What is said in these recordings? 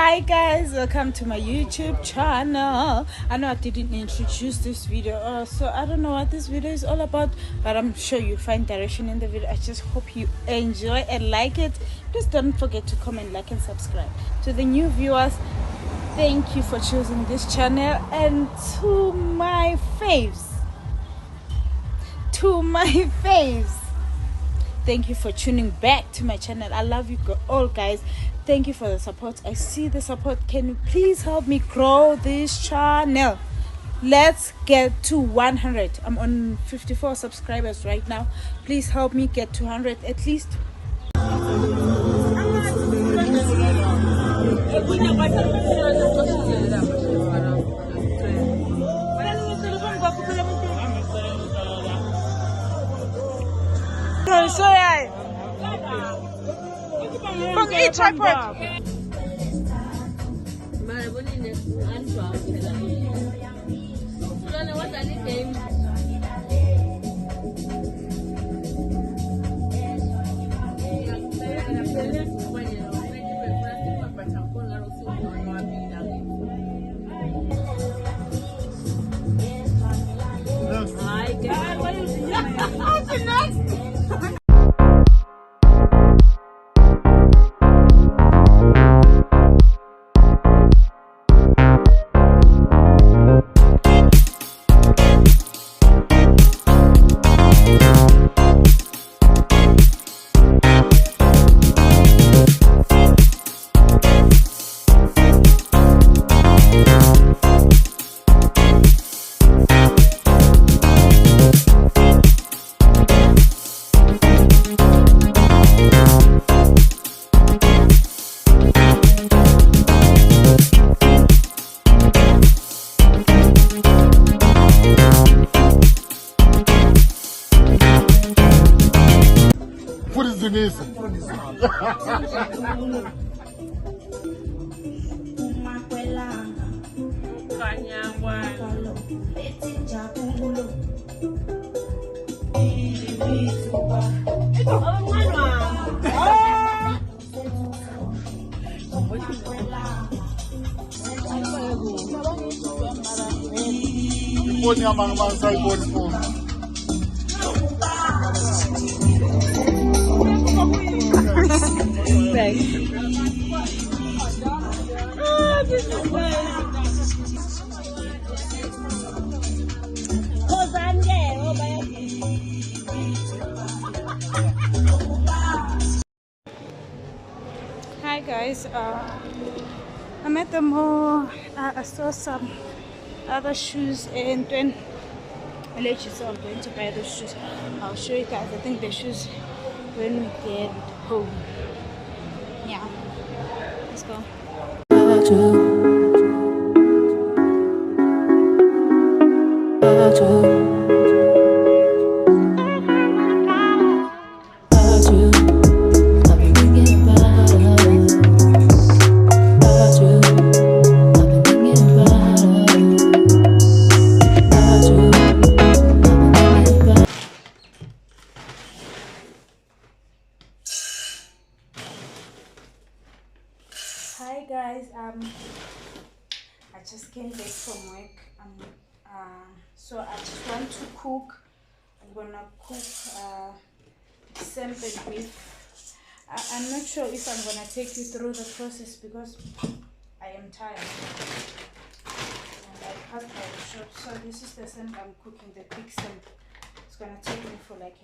Hi guys, welcome to my YouTube channel. I know I didn't introduce this video, so I don't know what this video is all about, but I'm sure you'll find direction in the video. I just hope you enjoy and like it. Please don't forget to comment, like, and subscribe. To the new viewers, thank you for choosing this channel, and to my faves, thank you for tuning back to my channel. I love you all, guys. Thank you for the support. I see the support. Can you please help me grow this channel? Let's get to 100. I'm on 54 subscribers right now. Please help me get to 100 at least. Sorry. From each tripod. What is this? This is nice. Hi guys, I'm at the mall. I saw some other shoes and then I let you know I'm going to buy those shoes. I'll show you guys. I think the shoes when we get home. Yeah, let's go. Hi guys, I just came back from work. So I just want to cook. I'm gonna cook sample beef. I'm not sure if I'm gonna take you through the process because I am tired and I passed by the shop. So this is the sample I'm cooking, the quick sample. It's gonna take me for like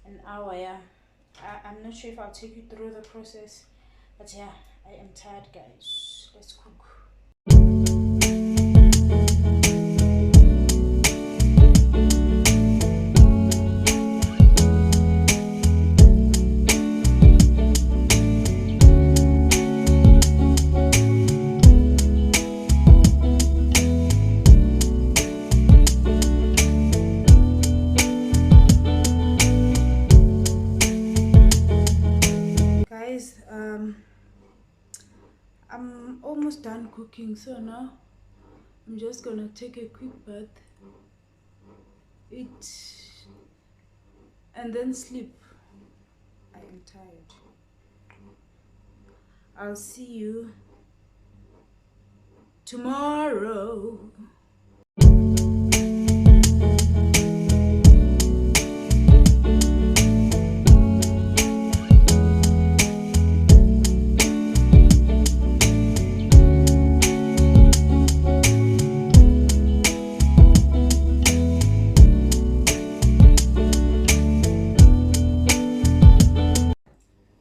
an hour. Yeah, I'm not sure if I'll take you through the process. But yeah, I am tired, guys. Let's cook. Guys, I'm almost done cooking, so now I'm just gonna take a quick bath, eat, and then sleep. I am tired. I'll see you tomorrow.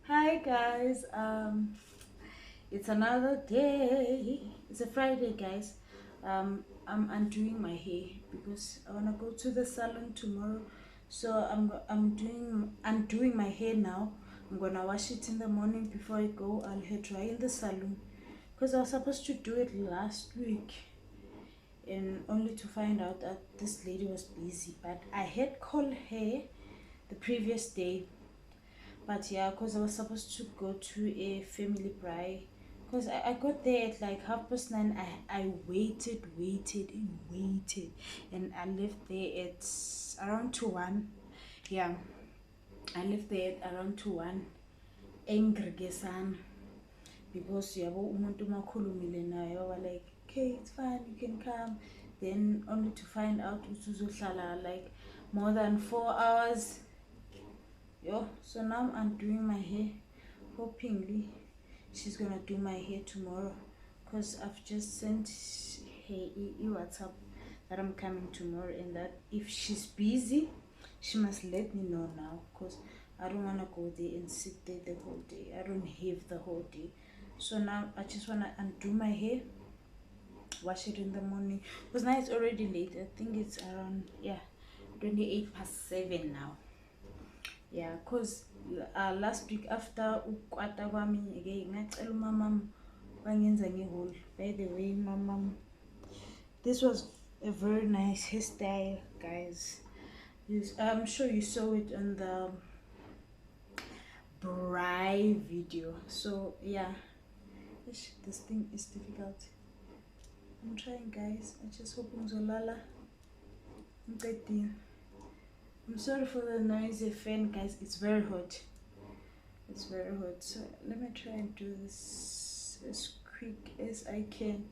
Hi guys, it's another day. It's a Friday, guys. I'm undoing my hair because I wanna go to the salon tomorrow. So I'm undoing my hair now. I'm gonna wash it in the morning before I go. I'll hair dry in the salon because I was supposed to do it last week, and only to find out that this lady was busy. But I had called her the previous day. But yeah, because I was supposed to go to a family braai. Because I got there at like 9:30. I waited and waited. And I left there at around 1. Yeah, I left there at around 1. Angry gesan. Because yabo umuntu makhulumile naye were like, okay, it's fine, you can come. Then only to find out usuzohlala like more than 4 hours. Yo, so now I'm doing my hair. Hopingly she's gonna do my hair tomorrow, because I've just sent her a WhatsApp that I'm coming tomorrow, and that if she's busy she must let me know now, because I don't want to go there and sit there the whole day. I don't have the whole day. So now I just want to undo my hair, wash it in the morning, because now it's already late. I think it's around 7:28 now. Yeah, because last week after ukwata kwami ngacela umama wangenza ngehole. By the way, mama, this was a very nice hairstyle, guys. I'm sure you saw it on the Braai video. So yeah, this thing is difficult. I'm trying, guys. I just hope ngizolala. I'm sorry for the noisy fan, guys. It's very hot. It's very hot. So let me try and do this as quick as I can.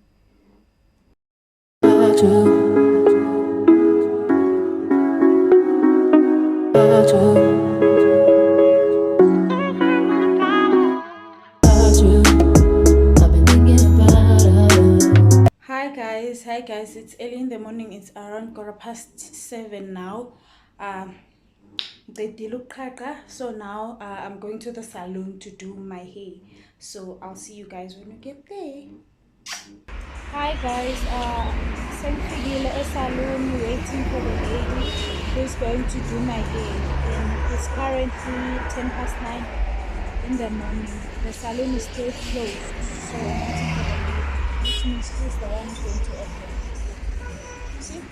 Hi guys, it's early in the morning. It's around 7:15 now. They did look kaka, so now I'm going to the salon to do my hair. So I'll see you guys when we get there. Hi guys, Senfigile a salon waiting for the lady who's going to do my hair. And it's currently 9:10 in the morning. The salon is still closed, so I'm waiting for the lady, which means she's the one going to open. See?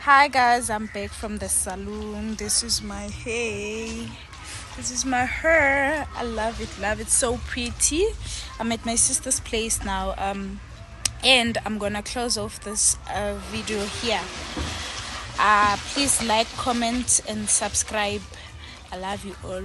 Hi guys, I'm back from the salon. This is my hair. This is my hair. I love it, so pretty. I'm at my sister's place now, and I'm gonna close off this video here. Please like, comment and subscribe. I love you all.